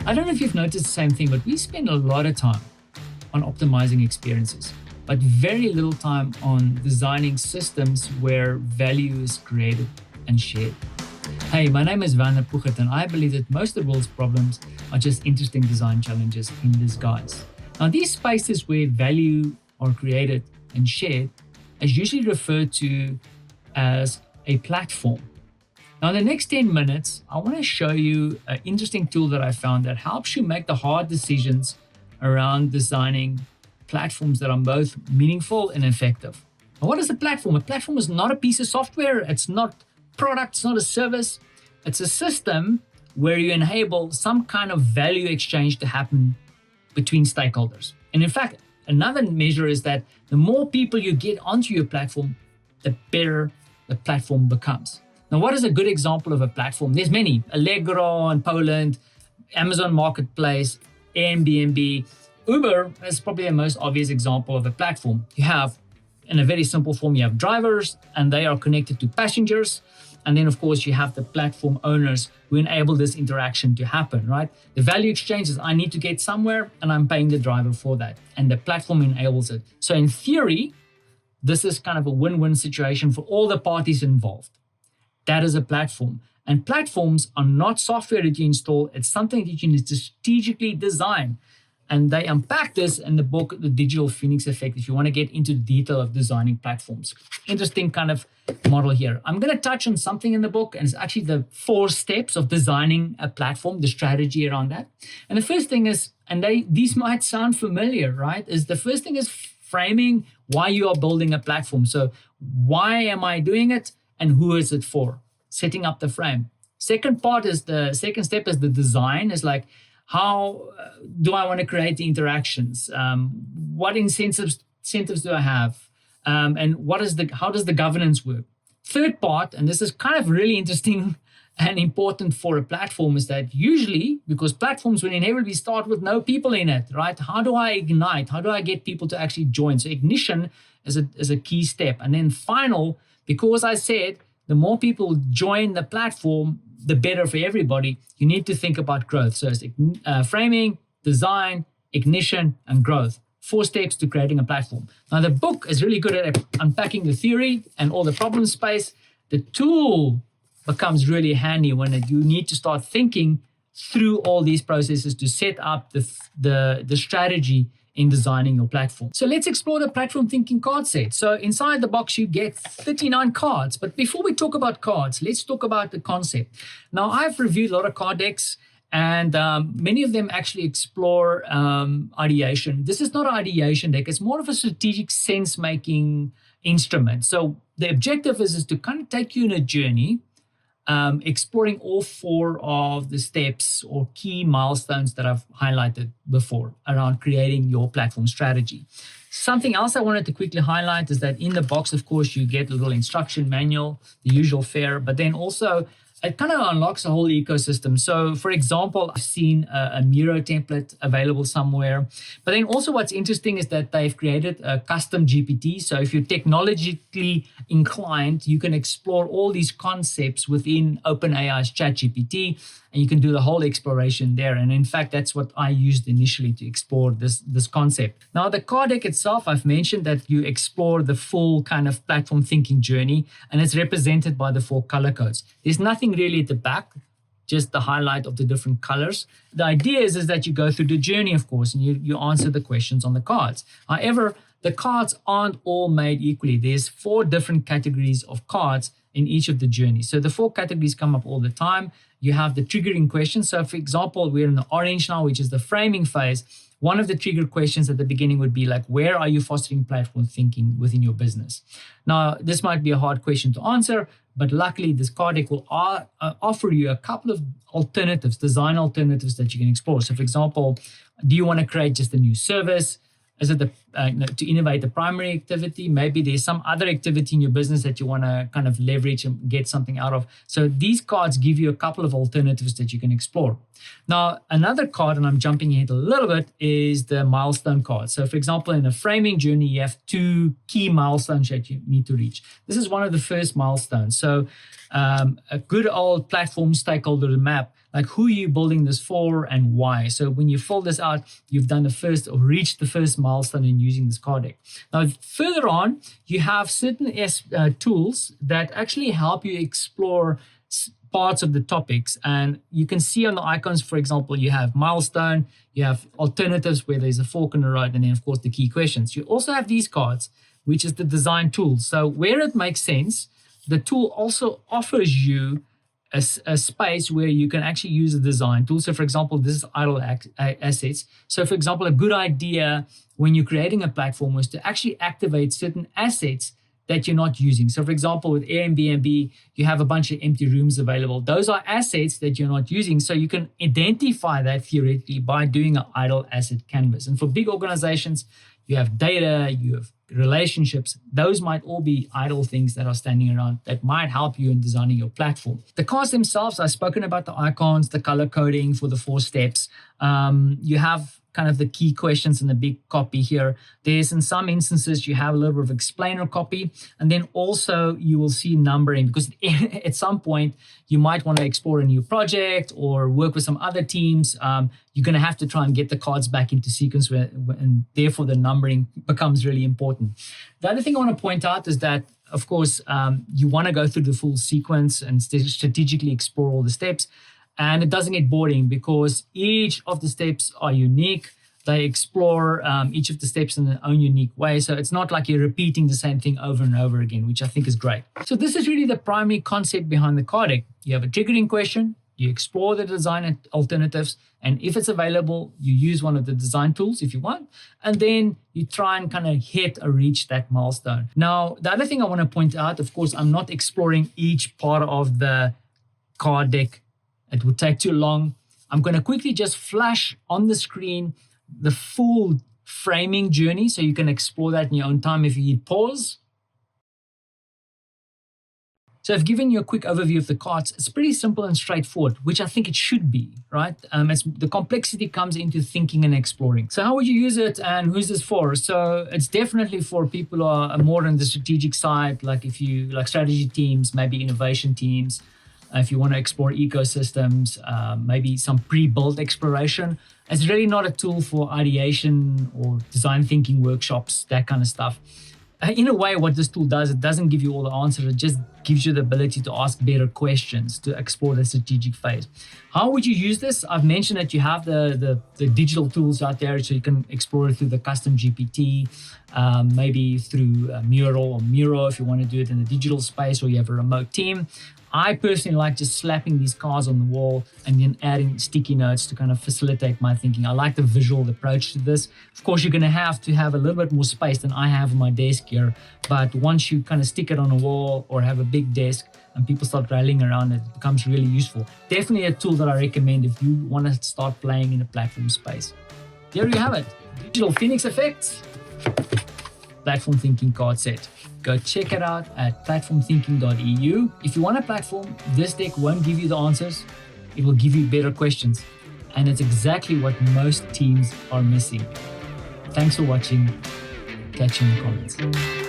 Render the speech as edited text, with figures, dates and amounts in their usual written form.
I don't know if you've noticed the same thing, but we spend a lot of time on optimizing experiences, but very little time on designing systems where value is created and shared. Hey, my name is Werner Puchert, and I believe that most of the world's problems are just interesting design challenges in disguise. Now, these spaces where value are created and shared is usually referred to as a platform. Now, in the next 10 minutes, I want to show you an interesting tool that I found that helps you make the hard decisions around designing platforms that are both meaningful and effective. Now, what is a platform? A platform is not a piece of software. It's not product. It's not a service. It's a system where you enable some kind of value exchange to happen between stakeholders. And in fact, another measure is that the more people you get onto your platform, the better the platform becomes. Now, what is a good example of a platform? There's many. Allegro in Poland, Amazon Marketplace, Airbnb. Uber is probably the most obvious example of a platform. You have, in a very simple form, you have drivers and they are connected to passengers. And then, of course, you have the platform owners who enable this interaction to happen, right? The value exchange is I need to get somewhere and I'm paying the driver for that. And the platform enables it. So in theory, this is kind of a win-win situation for all the parties involved. That is a platform. And platforms are not software that you install. It's something that you need to strategically design. And they unpack this in the book, The Digital Phoenix Effect, if you want to get into the detail of designing platforms. Interesting kind of model here. I'm going to touch on something in the book, and it's actually the 4 steps of designing a platform, the strategy around that. And the first thing is, and these might sound familiar, right? Is the first thing is framing why you are building a platform. So why am I doing it and who is it for? Setting up the frame. Second step is the design. Is like, how do I want to create the interactions? What incentives do I have? And how does the governance work? Third part, and this is kind of really interesting and important for a platform, is that usually, because platforms will inevitably start with no people in it, right? How do I ignite? How do I get people to actually join? So ignition is a key step. And then final, because I said the more people join the platform, the better for everybody, you need to think about growth. So it's framing, design, ignition, and growth. 4 steps to creating a platform. Now, the book is really good at unpacking the theory and all the problem space. The tool becomes really handy when you need to start thinking through all these processes to set up the strategy in designing your platform. So let's explore the platform thinking card set. So inside the box, you get 39 cards. But before we talk about cards, let's talk about the concept. Now, I've reviewed a lot of card decks, and many of them actually explore ideation. This is not an ideation deck. It's more of a strategic sense-making instrument. So the objective is to kind of take you on a journey, exploring all 4 of the steps or key milestones that I've highlighted before around creating your platform strategy. Something else I wanted to quickly highlight is that in the box, of course, you get a little instruction manual, the usual fare, but then also it kind of unlocks a whole ecosystem. So, for example, I've seen a Miro template available somewhere. But then also what's interesting is that they've created a custom GPT. So if you're technologically inclined, you can explore all these concepts within OpenAI's ChatGPT, and you can do the whole exploration there. And in fact, that's what I used initially to explore this concept. Now, the card deck itself, I've mentioned that you explore the full kind of platform thinking journey, and it's represented by the 4 color codes. There's nothing really at the back, just the highlight of the different colors. The idea is that you go through the journey, of course, and you answer the questions on the cards. However, the cards aren't all made equally. There's 4 different categories of cards in each of the journeys. So the 4 categories come up all the time. You have the triggering questions. So for example, we're in the orange now, which is the framing phase. One of the trigger questions at the beginning would be like, where are you fostering platform thinking within your business? Now, this might be a hard question to answer, but luckily this card deck will offer you a couple of alternatives, design alternatives that you can explore. So for example, do you want to create just a new service? Is it to innovate the primary activity. Maybe there's some other activity in your business that you want to kind of leverage and get something out of. So these cards give you a couple of alternatives that you can explore. Now, another card, and I'm jumping ahead a little bit, is the milestone card. So for example, in a framing journey, you have 2 key milestones that you need to reach. This is one of the first milestones. So a good old platform stakeholder map, like who are you building this for and why. So when you fill this out, you've done the first or reached the first milestone in using this card deck. Now, further on, you have certain tools that actually help you explore parts of the topics. And you can see on the icons, for example, you have milestone, you have alternatives where there's a fork in the road, and then of course the key questions. You also have these cards, which is the design tools. So where it makes sense, the tool also offers you a space where you can actually use a design tool. So for example, this is idle assets. So for example, a good idea when you're creating a platform is to actually activate certain assets that you're not using. So for example, with Airbnb, you have a bunch of empty rooms available. Those are assets that you're not using. So you can identify that theoretically by doing an idle asset canvas. And for big organizations, you have data, you have relationships. Those might all be idle things that are standing around that might help you in designing your platform. The cards themselves, I've spoken about the icons, the color coding for the 4 steps. You have kind of the key questions in the big copy here. There's in some instances, you have a little bit of explainer copy, and then also you will see numbering, because at some point you might want to explore a new project or work with some other teams. You're going to have to try and get the cards back into sequence, and therefore the numbering becomes really important. The other thing I want to point out is that, of course, you want to go through the full sequence and strategically explore all the steps. And it doesn't get boring because each of the steps are unique. They explore each of the steps in their own unique way. So it's not like you're repeating the same thing over and over again, which I think is great. So this is really the primary concept behind the card deck. You have a triggering question, you explore the design alternatives, and if it's available, you use one of the design tools if you want, and then you try and kind of hit or reach that milestone. Now, the other thing I want to point out, of course, I'm not exploring each part of the card deck. It would take too long. I'm going to quickly just flash on the screen the full framing journey so you can explore that in your own time if you hit pause. So I've given you a quick overview of the cards. It's pretty simple and straightforward, which I think it should be, right? The complexity comes into thinking and exploring. So how would you use it and who's this for? So it's definitely for people who are more on the strategic side, like if you like strategy teams, maybe innovation teams. If you want to explore ecosystems, maybe some pre-built exploration. It's really not a tool for ideation or design thinking workshops, that kind of stuff. In a way, what this tool does, it doesn't give you all the answers. It just gives you the ability to ask better questions to explore the strategic phase. How would you use this? I've mentioned that you have the digital tools out there, so you can explore it through the custom GPT, maybe through Mural or Miro if you want to do it in the digital space, or you have a remote team. I personally like just slapping these cards on the wall and then adding sticky notes to kind of facilitate my thinking. I like the visual approach to this. Of course, you're going to have a little bit more space than I have on my desk here. But once you kind of stick it on a wall or have a big desk and people start rallying around it, it becomes really useful. Definitely a tool that I recommend if you want to start playing in a platform space. There you have it. Digital Phoenix Effects, platform thinking card set. Go check it out at platformthinking.eu. If you want a platform, this deck won't give you the answers. It will give you better questions. And it's exactly what most teams are missing. Thanks for watching. Catch you in the comments.